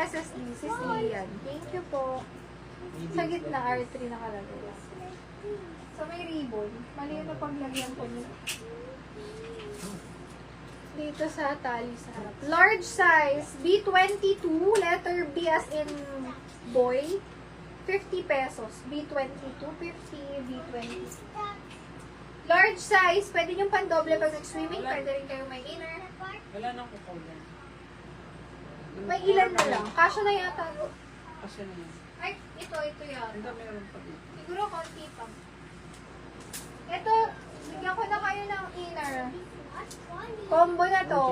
SSD, sis Ian. Thank you po. Sa gitna, R3 nakalagay. So, may ribbon. Mali yung napaglagyan ko niya. Dito sa tali sa harap. Large size, B22, letter B as in boy. 50 pesos. B22, 50, B20. Large size, pwede nyo pandoble pag nag-swimming. Pwede rin kayo may inner. Wala nang kukulan. May ilan na lang. Kasya na yata. Kasi naman. Ay, ito yata. Hindi, meron pa dito. Siguro konti pa. Ito, bigyan ko na kayo ng inner. Combo na to.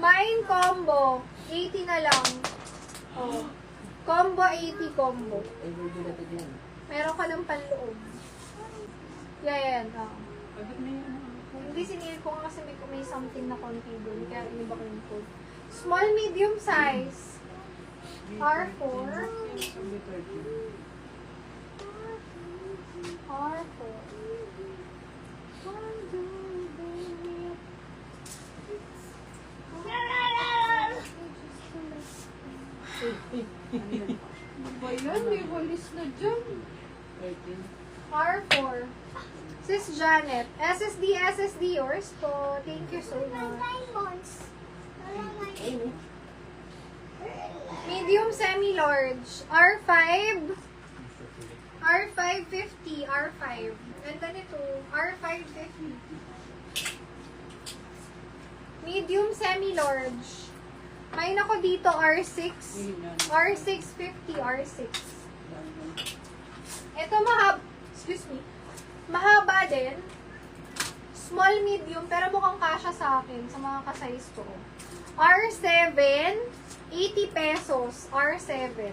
Mine combo. 80 na lang. Oh. Combo 80 combo. Meron ka ng panloob. Yan. Oh. Bakit may ano? Hindi sinil ko nga kasi may something na konti doon. Kaya iniba ko yung code. Small, medium size. R4. R4. Ba yan? May walis na dyan. R4. Sis Janet. SSD yours po. Thank you so much. Medium, semi-large. R5. R550. R5. Ganda nito. R550. Medium, semi-large. May ako dito, R6. R650, R6. Ito excuse me. Mahaba din. Small, medium, pero mukhang kasya sa akin, sa mga ka-size ko. R7, 80 pesos. R7.